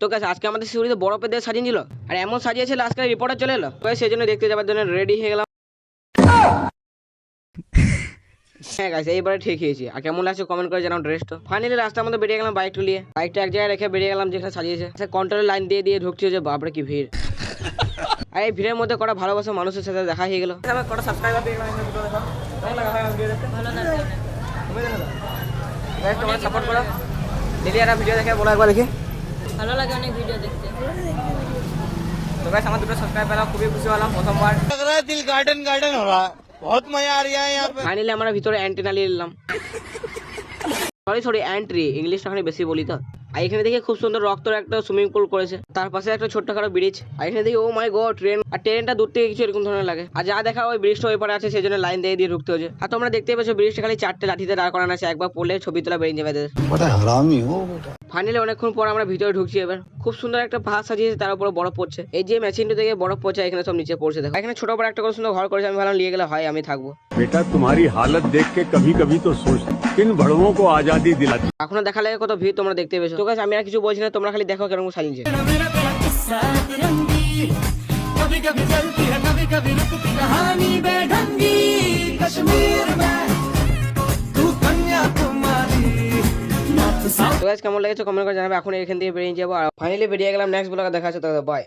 তো গাইস আজকে আমাদের সিউড়িতে বরফে দিয়ে সাজিয়েছিল আর এমন সাজিয়েছিল আজকে রিপোর্টার চলে এলো। তো সেই জন্য দেখতে যাবার জন্য রেডি হয়ে গেলাম। হ্যাঁ গাইস এইবারে ঠিক হয়েছি। আর কেমন লাগছে কমেন্ট করে জানাও ড্রেসটা। ফাইনালি রাস্তার মধ্যে বেরিয়ে গেলাম বাইকটা নিয়ে। বাইকটা এক জায়গায় রেখে বেরিয়ে গেলাম যেখানে সাজিয়েছে। কন্ট্রোলের লাইন দিয়ে দিয়ে ঢুকছে যে বাপরে কি ভিড়। আর এই ভিড়ের মধ্যে কটা ভালোবাসা মানুষের সাথে দেখা হয়ে গেল। কটা সাবস্ক্রাইবার দিয়ে গেলাম ভিডিও দেখো। কেমন লাগা ভাই ভিডিও দেখতে? ভালো লাগছে। তুমি দেখো গাইস তোমরা সাপোর্ট করো। লিলিয়ারা ভিডিও দেখে বলো একবার দেখি। ভালো লাগে অনেক ভিডিও দেখতে। তো গাইস আমার দুটো সাবস্ক্রাইব পেলাম, খুবই খুশি হলাম প্রথমবার। लग रहा है दिल गार्डन गार्डन हो रहा है, बहुत मजा आ रहा है यहाँ पे। ফাইনালি আমরা ভিতরে অ্যান্টেনা নিয়ে নিলাম। সরি এন্ট্রি, ইংলিশটা এখানে বেশি বলি তো। আর এখানে দেখে খুব সুন্দর রক্তর একটা সুইমিং পুল করেছে, তার পাশে একটা ছোট্টখাটো ব্রিজ। আর এখানে দেখি ও মাই গড ট্রেন। আর ট্রেনটা দূর থেকে কিছু এরকম ধরনের লাগে। আর যা দেখা ওই ব্রিজটা ওই পারে আছে, সেই জন্য লাইন দিয়ে দিয়ে ঢুকতে হচ্ছে। আর তোমরা দেখতে পাচ্ছ ব্রিজটা খালি 4টে লাঠিতে দাঁড় করানো আছে, একবার পড়লে ছবি তোলা বেরিয়ে যাবে। बड़ा हरामी हो बेटा। ফাইনালি অনেকক্ষণ পর আমরা ভিতরে ঢুকছি। এবার খুব সুন্দর একটা পাহাড় সাজিয়েছে, তার উপরে বরফ পড়ছে। এই যে মেশিনটা থেকে বরফ পড়ছে, এখানে সব নিচে পড়ছে দেখো। এখানে ছোট বড় একটা করে সুন্দর ঘর করেছে। আমি ভাবলাম নিয়ে গেলে হয় আমি থাকবো। बेटा तुम्हारी हालत देख के कभी कभी तो सोच किन बड़ों को आजादी दिलाती। এখনো দেখা লাগে কত ভিড় তোমরা দেখতে পেয়েছো। তো গাইস আমি আর কিছু বলছি না, তোমরা খালি দেখো কেরকম সাজিয়েছে। তো গাইস কেমন লেগেছে কমেন্ট করে জানাবে। এখন এখান থেকে বেরিয়ে যাবো আর ফাইনালি বেরিয়ে গেলাম। নেক্সট ব্লগে দেখা হচ্ছে, তো বাই।